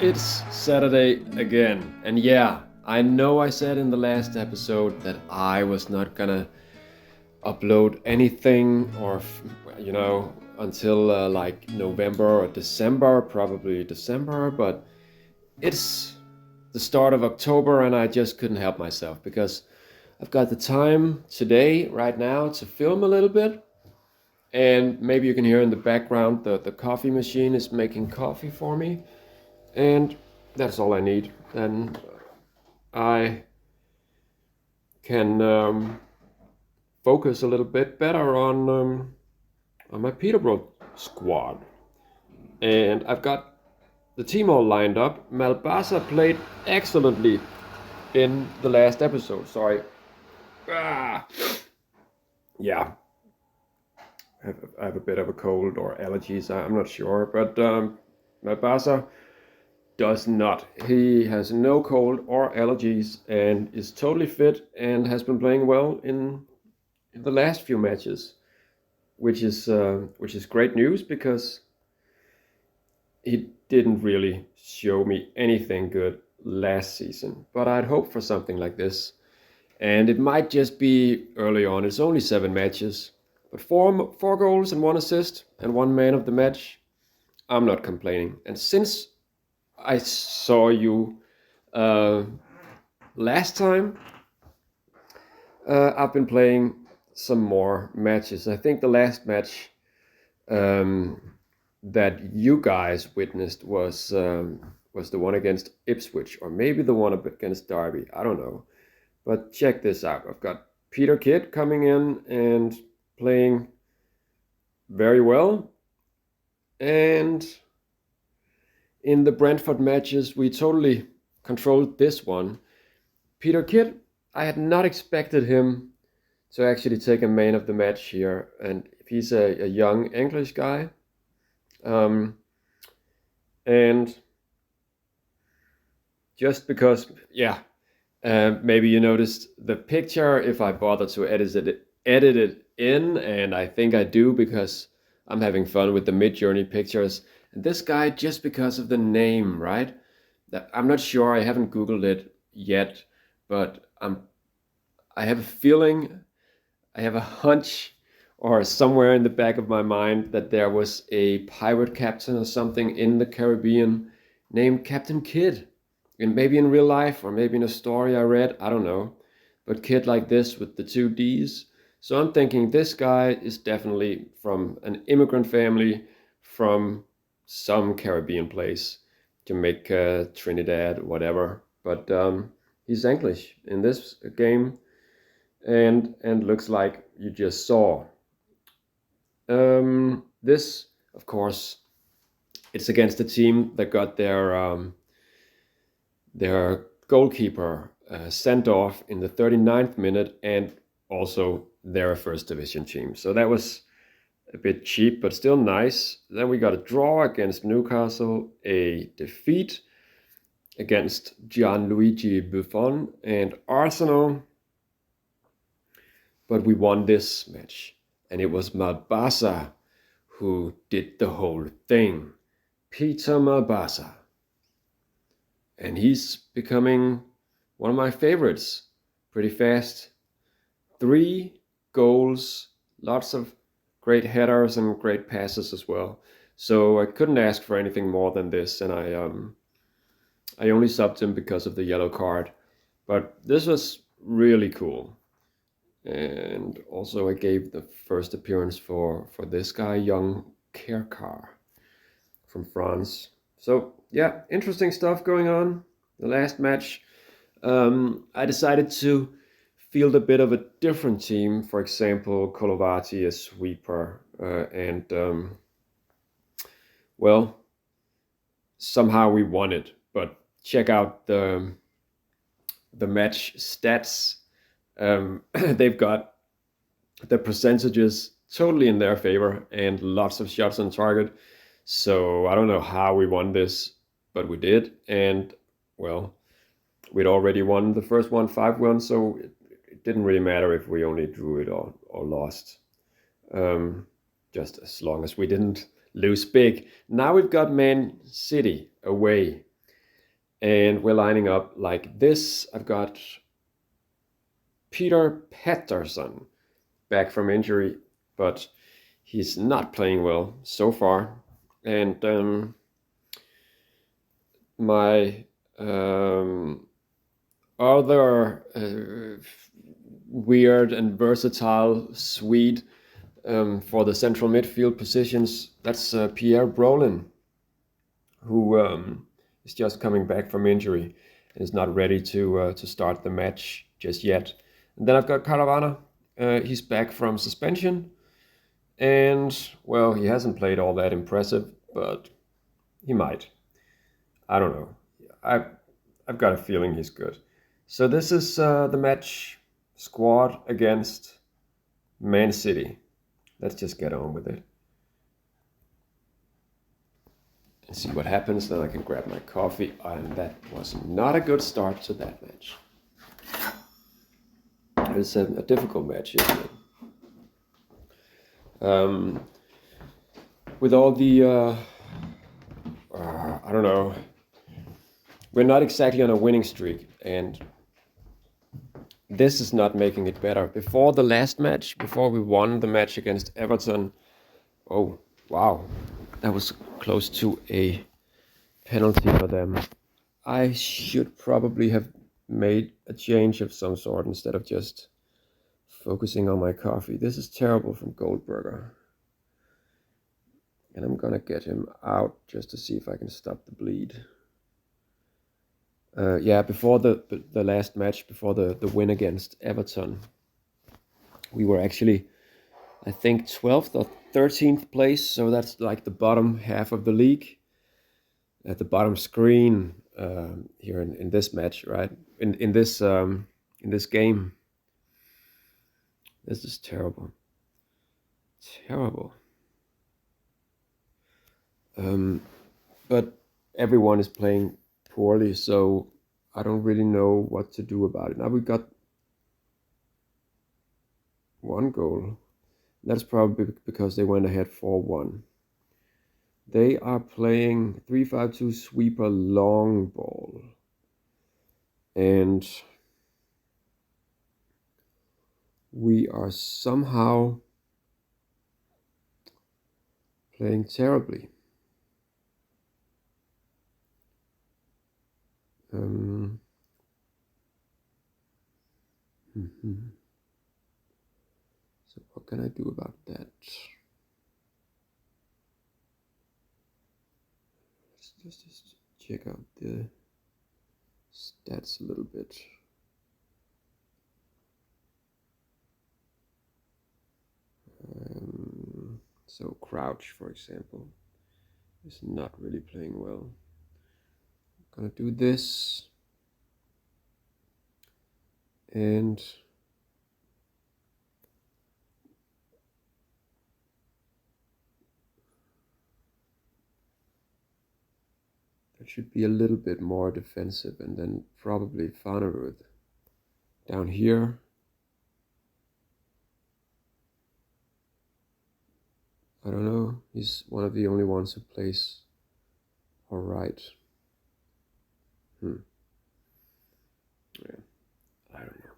It's Saturday again, and yeah, I know I said in the last episode that I was not gonna upload anything until like November or December, probably December, but it's the start of October and I just couldn't help myself because I've got the time today, right now, to film a little bit. And maybe you can hear in the background the coffee machine is making coffee for me. And that's all I need. And I can focus a little bit better on my Peterborough squad. And I've got the team all lined up. Malbasa played excellently in the last episode. Sorry. Ah. Yeah, I have a bit of a cold or allergies. I'm not sure. But Malbasa does not. He has no cold or allergies and is totally fit and has been playing well in the last few matches, which is great news because he didn't really show me anything good last season. But I'd hoped for something like this, and it might just be early on. It's only 7 matches, but four goals and 1 assist and 1 man of the match. I'm not complaining. And since I saw you last time, I've been playing some more matches. I think the last match that you guys witnessed was the one against Ipswich, or maybe the one against Derby. I don't know. But check this out. I've got Peter Kidd coming in and playing very well. And in the Brentford matches, we totally controlled this one. Peter Kidd, I had not expected him to actually take a man of the match here. And he's a young English guy. And just because, maybe you noticed the picture if I bother to edit it in, and I think I do because I'm having fun with the Mid-Journey pictures. And this guy, just because of the name, right? I'm not sure, I haven't Googled it yet, but I have a feeling, I have a hunch, or somewhere in the back of my mind, that there was a pirate captain or something in the Caribbean named Captain Kidd. And maybe in real life, or maybe in a story I read, I don't know. But Kidd like this with the 2 Ds. So I'm thinking this guy is definitely from an immigrant family from some Caribbean place, Jamaica, Trinidad, whatever. But he's English in this game, and looks like you just saw. This, of course, it's against a team that got their goalkeeper sent off in the 39th minute, and also they're a first division team. So that was a bit cheap, but still nice. Then we got a draw against Newcastle, a defeat against Gianluigi Buffon and Arsenal. But we won this match, and it was Malbasa who did the whole thing. Peter Malbasa. And he's becoming one of my favorites pretty fast. 3 goals, lots of great headers and great passes as well. So I couldn't ask for anything more than this, and I only subbed him because of the yellow card. But this was really cool. And also I gave the first appearance for this guy, young Kerkar from France. So yeah, interesting stuff going on. The last match, I decided to field a bit of a different team. For example, Kolovati, a sweeper, and somehow we won it. But check out the match stats. They've got the percentages totally in their favor and lots of shots on target. So I don't know how we won this, but we did. And we'd already won the first one 5-1, so it didn't really matter if we only drew it or lost. Just as long as we didn't lose big. Now we've got Man City away. And we're lining up like this. I've got Peterson back from injury, but he's not playing well so far. And my other weird and versatile Swede for the central midfield positions, that's Pierre Brolin, who is just coming back from injury and is not ready to start the match just yet. And then I've got Caravana. He's back from suspension, and well, he hasn't played all that impressive, but he might. I don't know. I've got a feeling he's good. So this is the match squad against Man City. Let's just get on with it and see what happens. Then I can grab my coffee. And that was not a good start to that match. It's a difficult match, isn't it? With all the, I don't know, we're not exactly on a winning streak, and this is not making it better. Before the last match, before we won the match against Everton, oh, wow, that was close to a penalty for them. I should probably have made a change of some sort instead of just focusing on my coffee. This is terrible from Goldberger. And I'm gonna get him out just to see if I can stop the bleed. Before the last match, before the win against Everton, we were actually, I think, 12th or 13th place. So that's like the bottom half of the league. At the bottom screen here in this match, right? In this game. This is terrible. Terrible. But everyone is playing poorly, so I don't really know what to do about it. Now we got one goal. That's probably because they went ahead 4-1. They are playing 3-5-2 sweeper long ball. And we are somehow playing terribly. So what can I do about that? Let's just check out the stats a little bit. So Crouch, for example, is not really playing well. I'm gonna do this, and that should be a little bit more defensive, and then probably Fanerud down here. I don't know, he's one of the only ones who plays all right. Yeah, I don't know.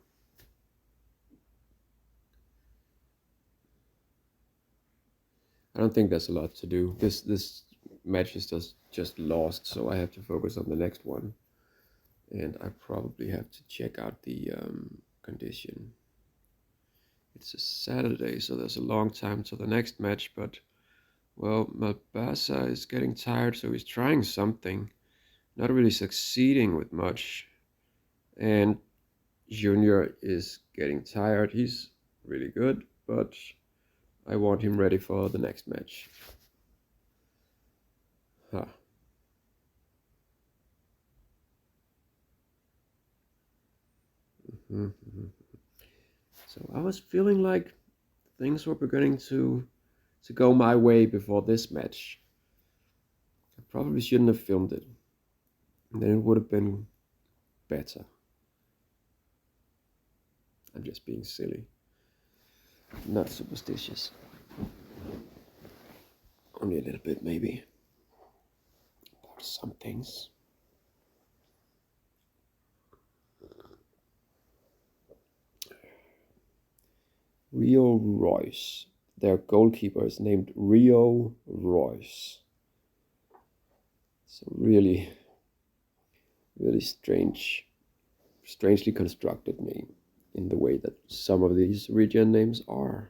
I don't think there's a lot to do. This match is just lost, so I have to focus on the next one. And I probably have to check out the condition. It's a Saturday, so there's a long time till the next match, but well, Malbasa is getting tired, so he's trying something. Not really succeeding with much. And Junior is getting tired. He's really good, but I want him ready for the next match. Huh. So I was feeling like things were beginning to go my way before this match. I probably shouldn't have filmed it. And then it would have been better. I'm just being silly. Not superstitious. Only a little bit, maybe. About some things. Rio Royce. Their goalkeeper is named Rio Royce. It's a really, really strangely constructed name in the way that some of these region names are.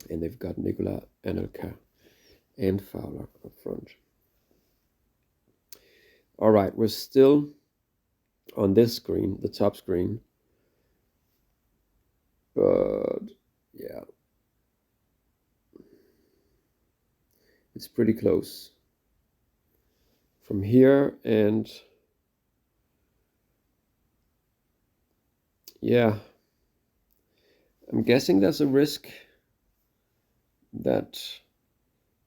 And they've got Nicola Anelka and Fowler up front. All right, we're still on this screen, the top screen. But yeah, it's pretty close from here, and yeah, I'm guessing there's a risk that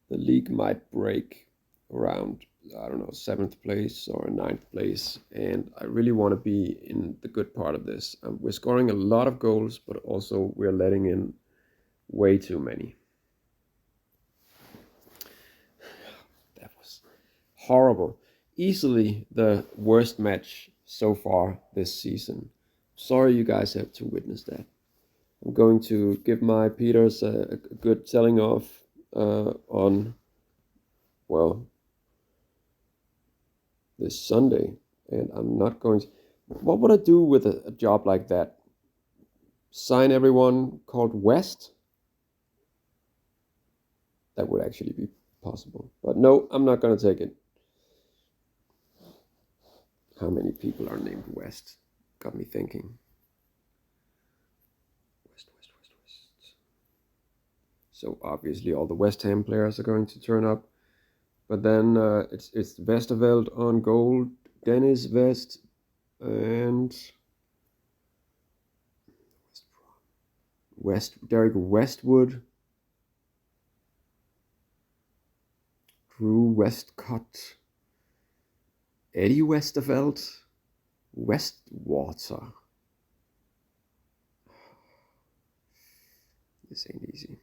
the league might break around, I don't know, 7th place or 9th place, and I really want to be in the good part of this. We're scoring a lot of goals, but also we're letting in way too many. That was horrible. Easily the worst match so far this season. Sorry you guys have to witness that. I'm going to give my Peters a good telling off on, well, this Sunday. And I'm not going to... What would I do with a job like that? Sign everyone called West? That would actually be possible. But no, I'm not going to take it. How many people are named West? Got me thinking. West. So obviously all the West Ham players are going to turn up. But then it's Westerveld on goal, Dennis West, and Derek Westwood, Drew Westcott, Eddie Westerveld, Westwater. This ain't easy.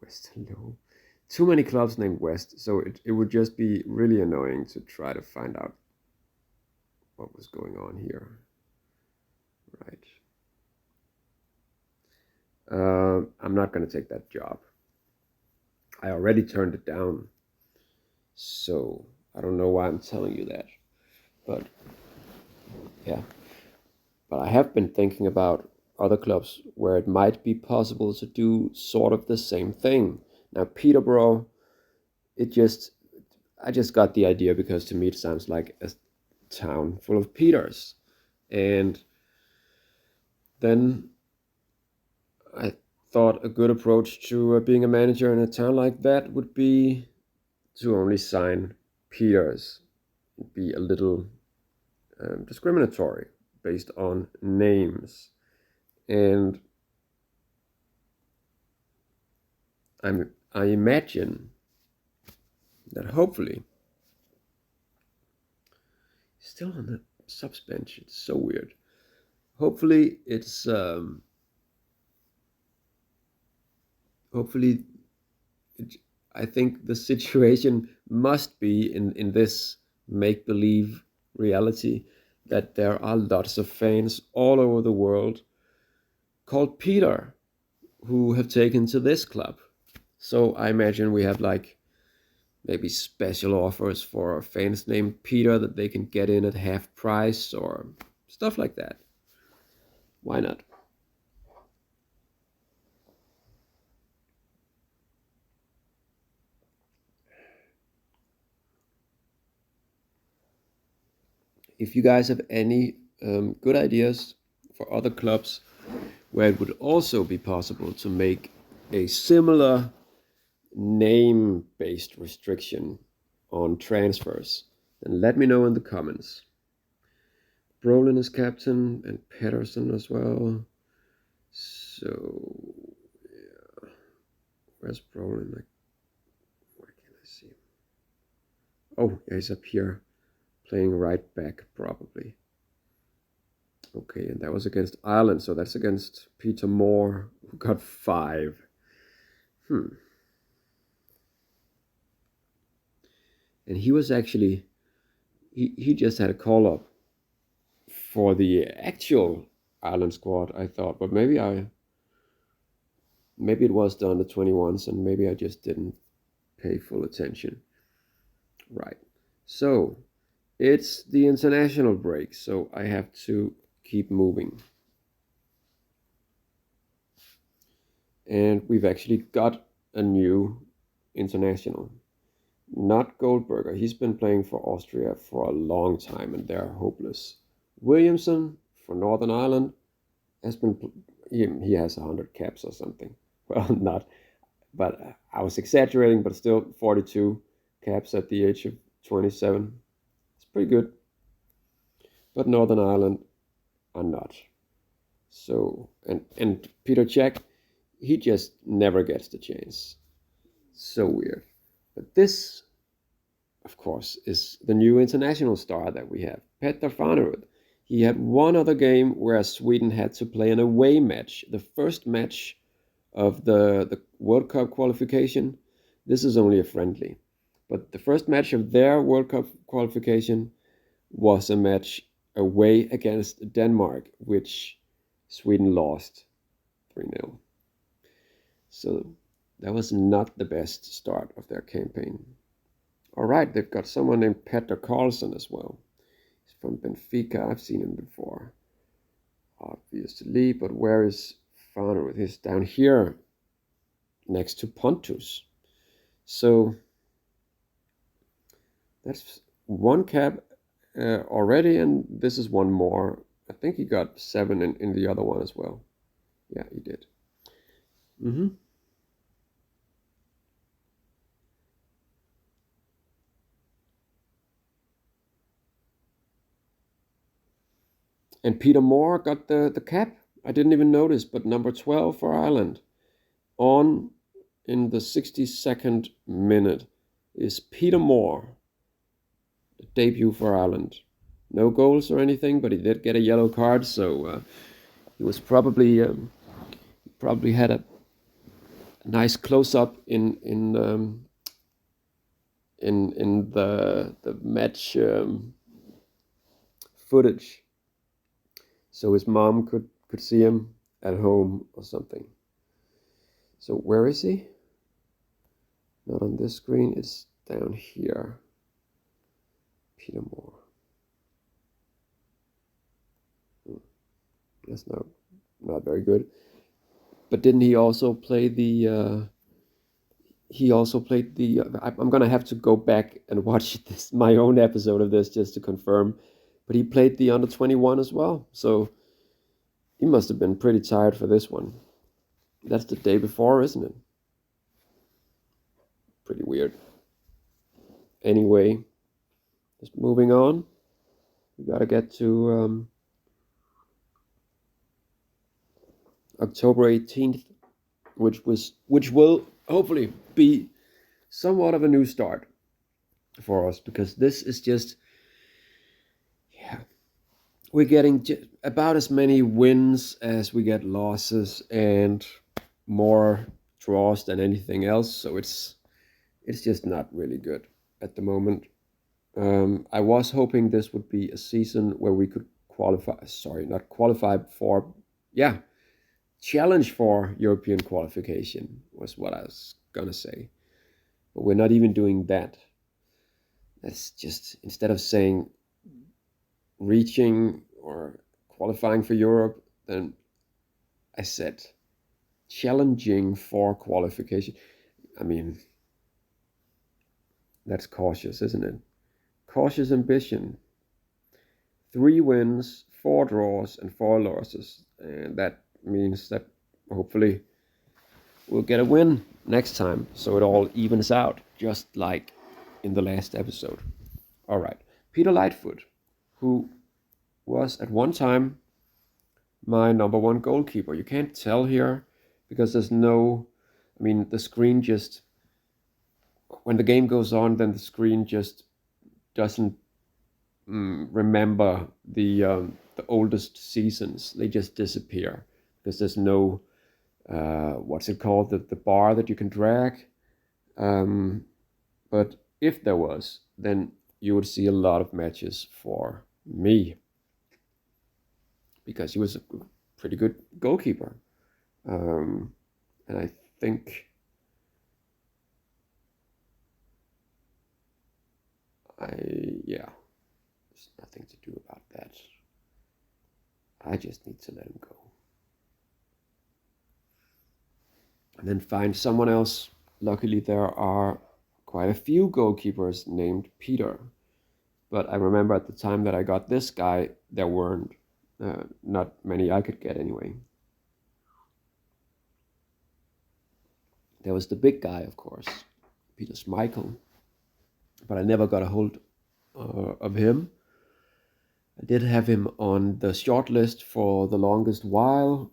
West Low. Too many clubs named West, so it would just be really annoying to try to find out what was going on here. Right. I'm not going to take that job. I already turned it down, so I don't know why I'm telling you that. But yeah. But I have been thinking about other clubs where it might be possible to do sort of the same thing. Now, Peterborough, I just got the idea because to me it sounds like a town full of Peters. And then I thought a good approach to being a manager in a town like that would be to only sign Peters. Be a little discriminatory based on names. And I imagine that hopefully, still on the subs bench, it's so weird. Hopefully it's I think the situation must be in this make-believe reality that there are lots of fans all over the world called Peter who have taken to this club. So I imagine we have like maybe special offers for fans named Peter that they can get in at half price or stuff like that. Why not? If you guys have any good ideas for other clubs where it would also be possible to make a similar name-based restriction on transfers, then let me know in the comments. Brolin is captain and Pedersen as well. So, yeah. Where's Brolin? Where can I see him? Oh, yeah, he's up here playing right back, probably. Okay, and that was against Ireland, so that's against Peter Moore, who got 5. and he was actually he just had a call up for the actual Ireland squad, I thought, but maybe it was the under 21s, and maybe I just didn't pay full attention. Right. So it's the international break, so I have to keep moving. And we've actually got a new international. Not Goldberger. He's been playing for Austria for a long time, and they're hopeless. Williamson for Northern Ireland has been. He has 100 caps or something. Well, not, but I was exaggerating. But still, 42 caps at the age of 27. It's pretty good. But Northern Ireland are not. So and Peter Cech, he just never gets the chance. So weird. But this, of course, is the new international star that we have, Peter. He had one other game where Sweden had to play an away match, the first match of the World Cup qualification. This is only a friendly. But the first match of their World Cup qualification was a match away against Denmark, which Sweden lost 3-0. So that was not the best start of their campaign. All right, they've got someone named Petter Karlsson as well. He's from Benfica. I've seen him before, obviously. But where is Fanerud? He's down here next to Pontus. So that's one cap already, and this is one more. I think he got 7 in the other one as well. Yeah, he did. And Peter Moore got the cap. I didn't even notice, but number 12 for Ireland. On in the 62nd minute is Peter Moore, the debut for Ireland. No goals or anything, but he did get a yellow card, so he was probably had a nice close up in the match footage. So his mom could see him at home or something. So where is he? Not on this screen, it's down here. Peter Moore. That's not very good. But didn't he also play the I'm gonna have to go back and watch my own episode of this just to confirm. But he played the under 21 as well. So he must have been pretty tired for this one. That's the day before, isn't it? Pretty weird. Anyway, just moving on. We gotta get to October 18th, which will hopefully be somewhat of a new start for us, because this is just, we're getting about as many wins as we get losses, and more draws than anything else. So it's just not really good at the moment. I was hoping this would be a season where we could challenge for European qualification was what I was gonna say. But we're not even doing that. That's just, instead of saying reaching or qualifying for Europe, then I said challenging for qualification. I mean, that's cautious, isn't it? Cautious ambition. 3 wins, 4 draws, and 4 losses. And that means that hopefully we'll get a win next time, so it all evens out, just like in the last episode. All right. Peter Lightfoot, who was at one time my number 1 goalkeeper. You can't tell here because there's no, the screen just, when the game goes on, then the screen just doesn't remember the oldest seasons. They just disappear because there's no, what's it called, the bar that you can drag. But if there was, then you would see a lot of matches for me, because he was a pretty good goalkeeper. And I think there's nothing to do about that. I just need to let him go. And then find someone else. Luckily, there are quite a few goalkeepers named Peter. But I remember at the time that I got this guy, there weren't not many I could get anyway. There was the big guy, of course, Peter Schmeichel. But I never got a hold of him. I did have him on the short list for the longest while,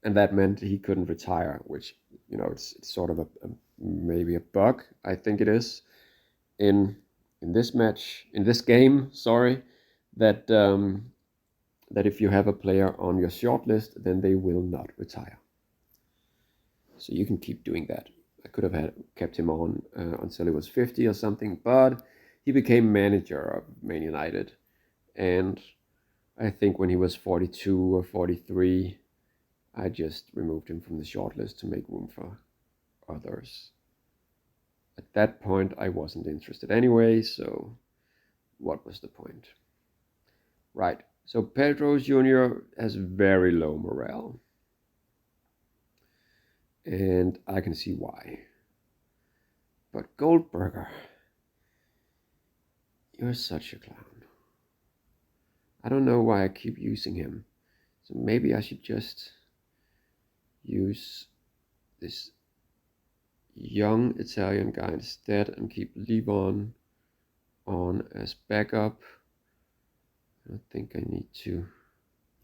and that meant he couldn't retire, which, it's sort of maybe a bug, I think it is, in this game, that that if you have a player on your short list, then they will not retire. So you can keep doing that. I could have kept him on until he was 50 or something, but he became manager of Man United. And I think when he was 42 or 43, I just removed him from the shortlist to make room for others. At that point, I wasn't interested anyway, so what was the point? Right, so Pedro Jr. has very low morale. And I can see why. But Goldberger, you're such a clown. I don't know why I keep using him. So maybe I should just use this young Italian guy instead and keep Levon on as backup. I don't think I need to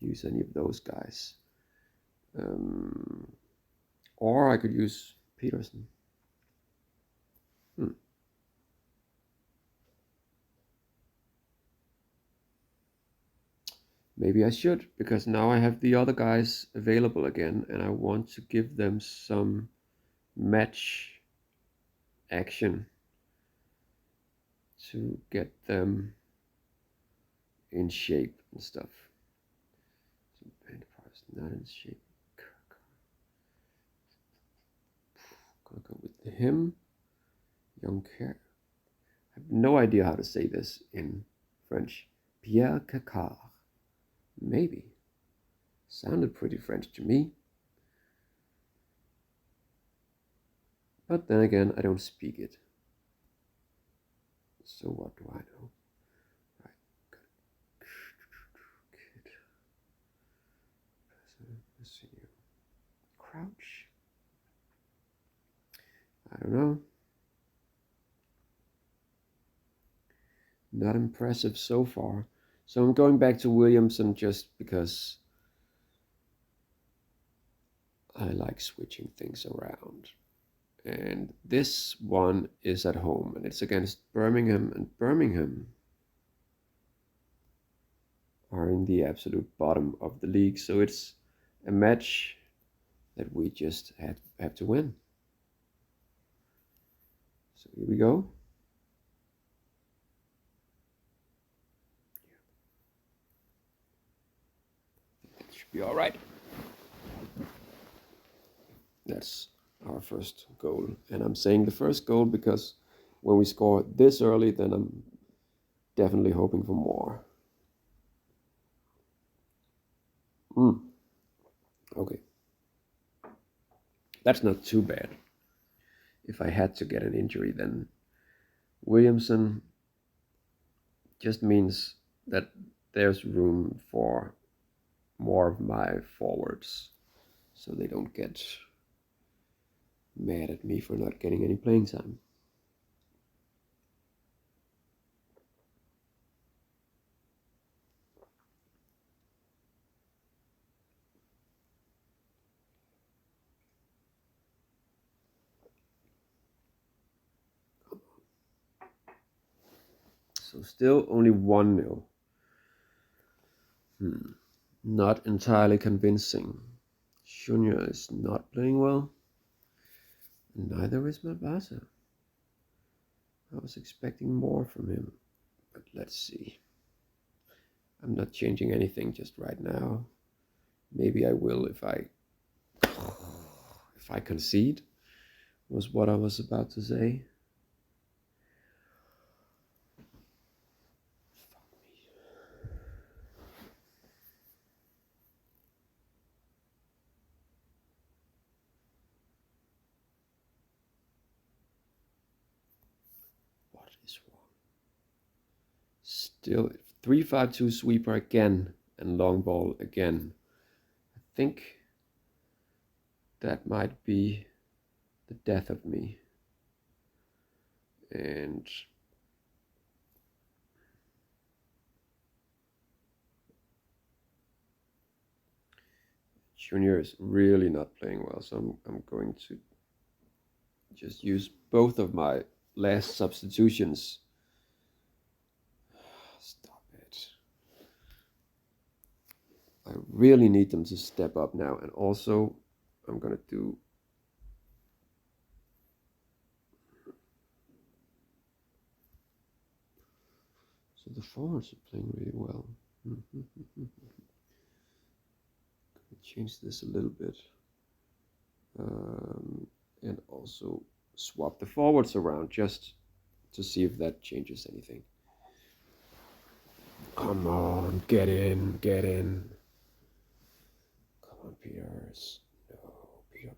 use any of those guys. Or I could use Peterson. Maybe I should, because now I have the other guys available again, and I want to give them some match action to get them in shape and stuff. So Peterborough not in shape. Gonna go with him. Young Care. I have no idea how to say this in French. Pierre Cacard. Maybe. Sounded pretty French to me. But then again, I don't speak it. So what do I know? Right. Crouch. I don't know. Not impressive so far. So I'm going back to Williamson just because I like switching things around. And this one is at home, and it's against Birmingham, and Birmingham are in the absolute bottom of the league. So it's a match that we just have to win. So here we go. That should be all right. That's our first goal. And I'm saying the first goal because when we score this early, then I'm definitely hoping for more. Okay. That's not too bad. If I had to get an injury, then Williamson just means that there's room for more of my forwards, so they don't get mad at me for not getting any playing time. So still only 1-0. Not entirely convincing. Shunya is not playing well. Neither is Mabasa. I was expecting more from him, but let's see. I'm not changing anything just right now. Maybe I will if I concede, was what I was about to say. What is wrong? Still 3-5-2 sweeper again and long ball again. I think that might be the death of me. And Junior is really not playing well, so I'm going to just use both of my last substitutions. Stop it. I really need them to step up now. And also, I'm going to do... So the forwards are playing really well. Change this a little bit. And also swap the forwards around just to see if that changes anything. Come on, get in, get in. Come on, Peters. No, Peter.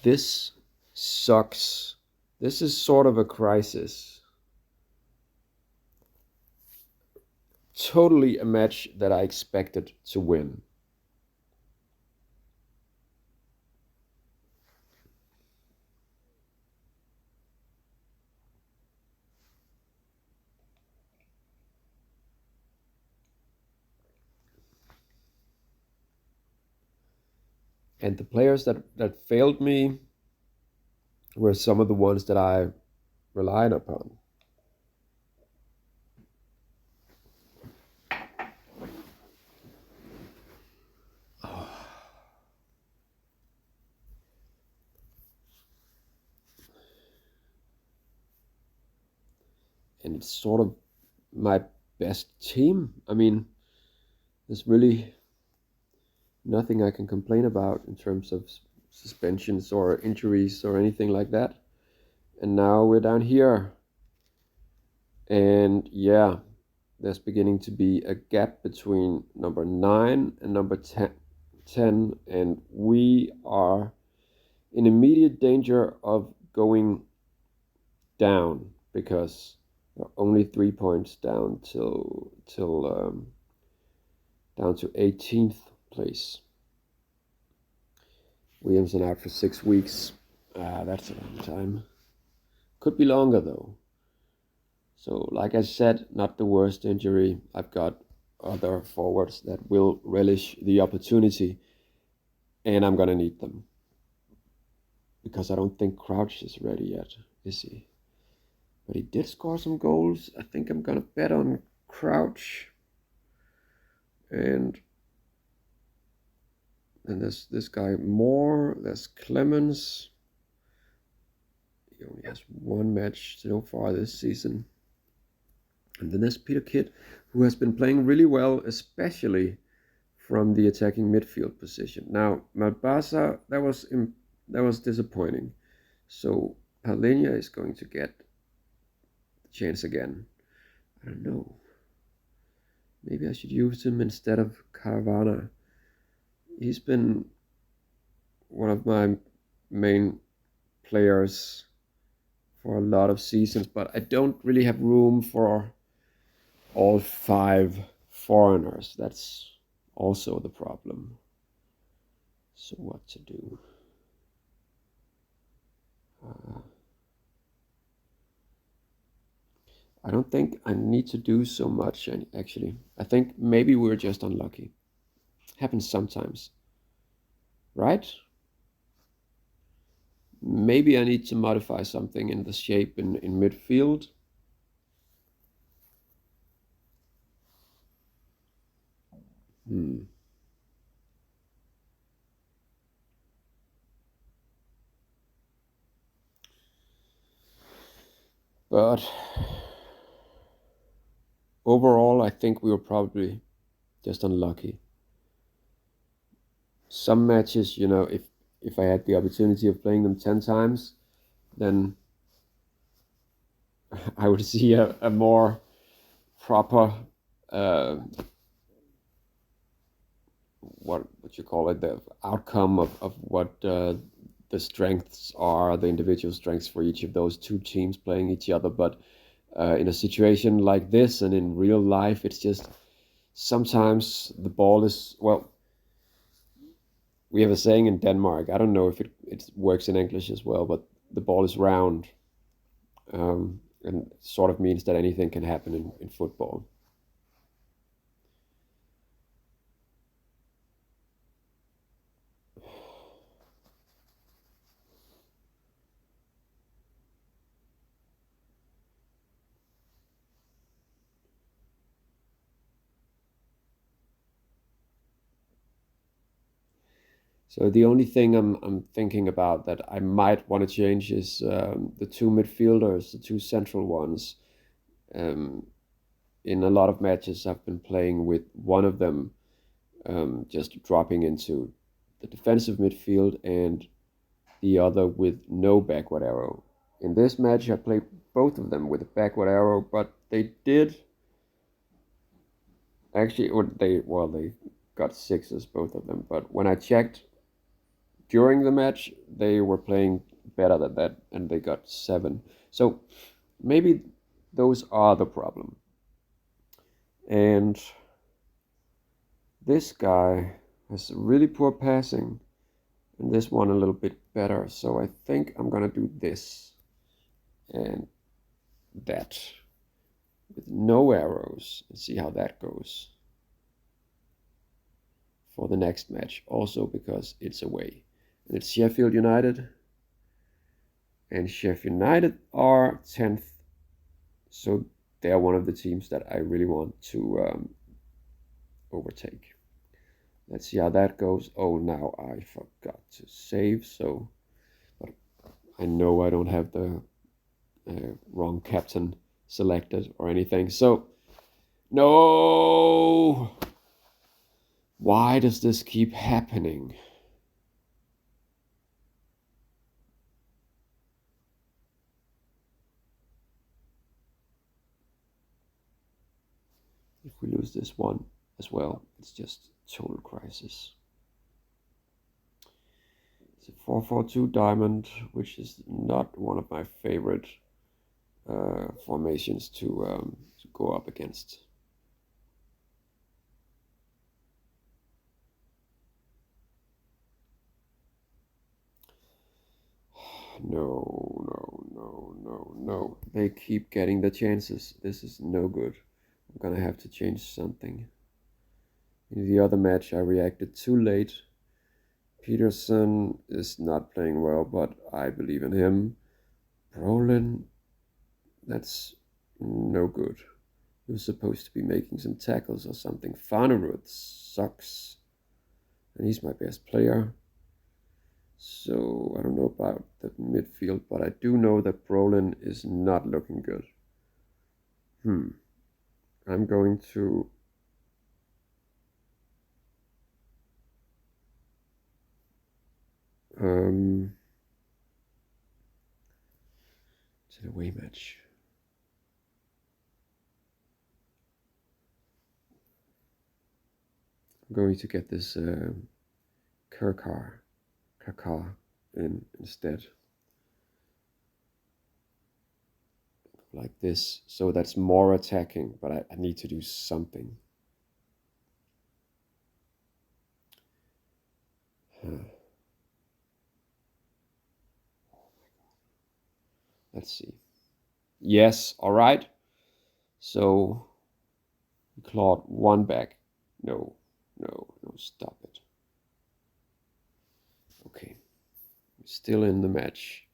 This sucks. This is sort of a crisis. Totally a match that I expected to win. And the players that failed me were some of the ones that I relied upon. And it's sort of my best team. I mean, there's really nothing I can complain about in terms of suspensions or injuries or anything like that. And now we're down here. And yeah, there's beginning to be a gap between number 9 and number 10, and we are in immediate danger of going down because we're only 3 points down down to 18th place. Williamson out for 6 weeks. That's a long time. Could be longer though. So like I said, not the worst injury. I've got other forwards that will relish the opportunity, and I'm gonna need them. Because I don't think Crouch is ready yet, is he? But he did score some goals. I think I'm gonna bet on Crouch. And there's this guy Moore, there's Clemens. He only has 1 match so far this season. And then there's Peter Kidd, who has been playing really well, especially from the attacking midfield position. Now, Malbasa, that was disappointing. So Palhinha is going to get the chance again. I don't know. Maybe I should use him instead of Caravana. He's been one of my main players for a lot of seasons, but I don't really have room for all 5 foreigners. That's also the problem. So what to do? I don't think I need to do so much, actually. I think maybe we're just unlucky. Happens sometimes. Right? Maybe I need to modify something in the shape in midfield. But overall, I think we were probably just unlucky. Some matches, if I had the opportunity of playing them 10 times, then I would see a more proper, uh, what you call it, the outcome of what the strengths are, the individual strengths for each of those two teams playing each other. But in a situation like this and in real life, it's just sometimes the ball is, well, we have a saying in Denmark. I don't know if it works in English as well, but the ball is round, and it sort of means that anything can happen in football. So the only thing I'm thinking about that I might want to change is the two midfielders, the two central ones. Um, in a lot of matches, I've been playing with one of them just dropping into the defensive midfield and the other with no backward arrow. In this match, I played both of them with a backward arrow, but they did actually, or they got sixes, both of them. But when I checked during the match, they were playing better than that, and they got seven. So maybe those are the problem. And this guy has really poor passing, and this one a little bit better. So I think I'm gonna do this and that with no arrows and see how that goes for the next match. Also because it's away, and it's Sheffield United, and Sheffield United are 10th, so they're one of the teams that I really want to overtake. Let's see how that goes. Oh, now I forgot to save, so but I know I don't have the wrong captain selected or anything. So, no! Why does this keep happening? If we lose this one as well, it's just total crisis. It's a 4-4-2 diamond, which is not one of my favorite formations to go up against. No, no, no, no, no. They keep getting the chances. This is no good. I'm gonna have to change something. In the other match, I reacted too late. Peterson is not playing well, but I believe in him. Brolin, that's no good. He was supposed to be making some tackles or something. Farnerud sucks, and he's my best player. So I don't know about the midfield, but I do know that Brolin is not looking good. I'm going to it's an away match. I'm going to get this Kirkar in instead. Like this. So that's more attacking, but I need to do something. Let's see. Yes, all right. So we clawed one back. No, stop it. Okay, we're still in the match,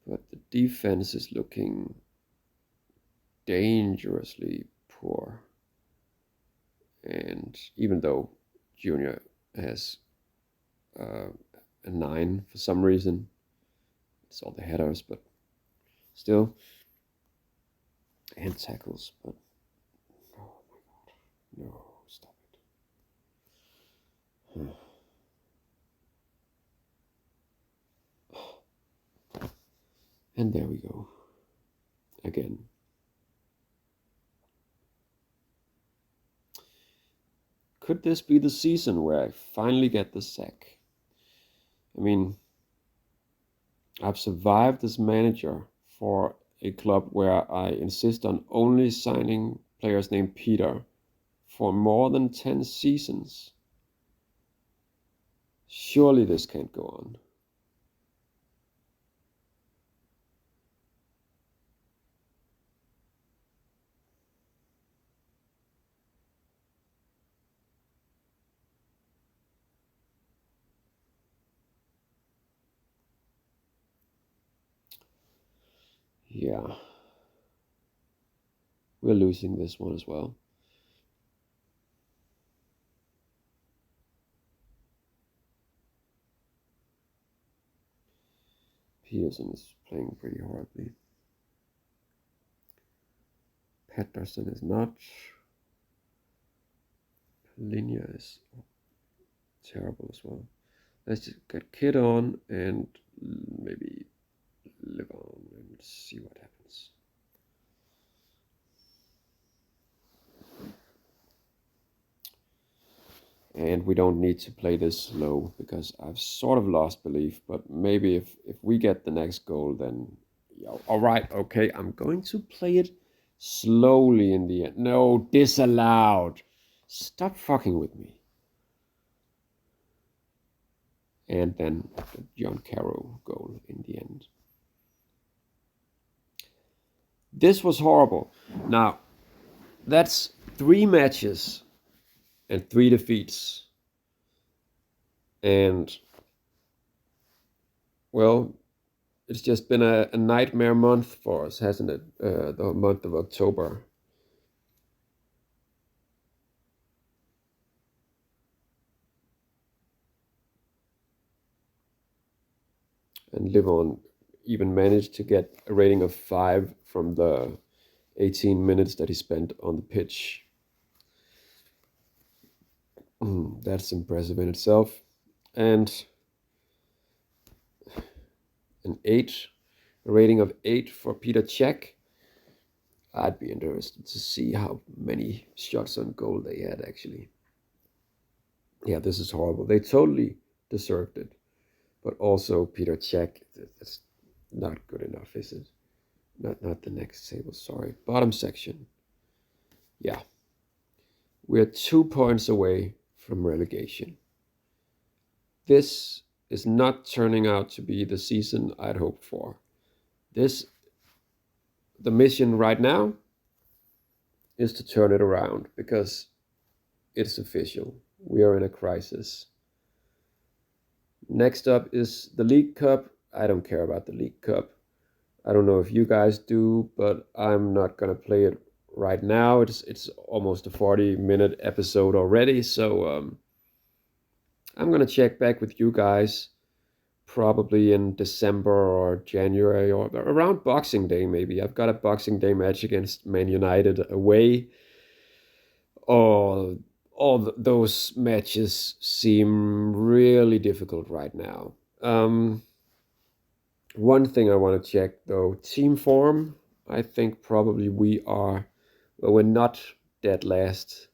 but the defense is looking dangerously poor. And even though Junior has a 9 for some reason, it's all the headers, but still, and tackles, but oh my god, no, stop it. And there we go. Again. Could this be the season where I finally get the sack? I mean, I've survived as manager for a club where I insist on only signing players named Peter for more than 10 seasons. Surely this can't go on. Yeah. We're losing this one as well. Pearson is playing pretty horribly. Patterson is not. Linia is terrible as well. Let's just get Kid on and maybe live on and see what happens. And we don't need to play this slow because I've sort of lost belief. But maybe if we get the next goal, then all right, okay, I'm going to play it slowly in the end. No, disallowed. Stop fucking with me. And then the John Carroll goal in the end. This was horrible. Now, that's 3 matches and 3 defeats. And, well, it's just been a nightmare month for us, hasn't it? The month of October. And Livon even managed to get a rating of 5 from the 18 minutes that he spent on the pitch. That's impressive in itself. And a rating of 8 for Peter Cech. I'd be interested to see how many shots on goal they had, actually. Yeah, this is horrible. They totally deserved it. But also Peter Cech, that's not good enough, is it? Not the next table, sorry. Bottom section. Yeah. We're 2 points away from relegation. This is not turning out to be the season I'd hoped for. The mission right now is to turn it around because it's official. We are in a crisis. Next up is the League Cup. I don't care about the League Cup. I don't know if you guys do, but I'm not going to play it right now. It's almost a 40-minute episode already, so I'm going to check back with you guys probably in December or January or around Boxing Day maybe. I've got a Boxing Day match against Man United away. All those matches seem really difficult right now. One thing I want to check though, team form. I think probably we're not dead last.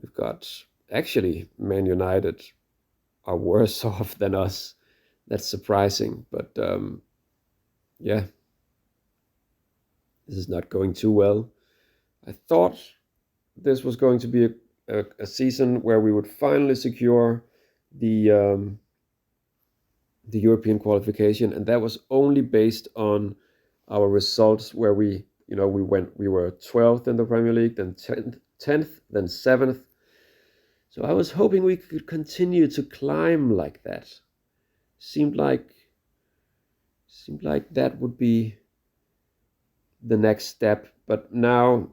We've got, actually, Man United are worse off than us. That's surprising, but yeah, this is not going too well. I thought this was going to be a season where we would finally secure the European qualification, and that was only based on our results where we were 12th in the Premier League, then 10th, then 7th. So I was hoping we could continue to climb like that. Seemed like that would be the next step, but now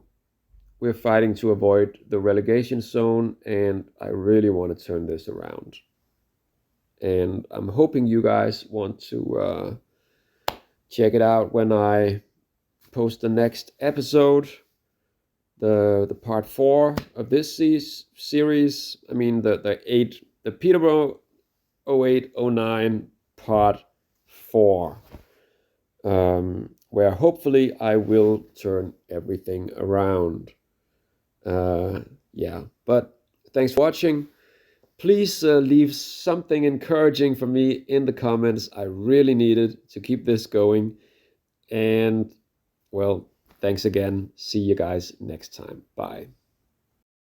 we're fighting to avoid the relegation zone, and I really want to turn this around. And I'm hoping you guys want to check it out when I post the next episode, the part 4 of this series. I mean the Peterborough 0809 part 4, where hopefully I will turn everything around. Yeah, but thanks for watching. Please leave something encouraging for me in the comments. I really need it to keep this going. And, well, thanks again. See you guys next time. Bye.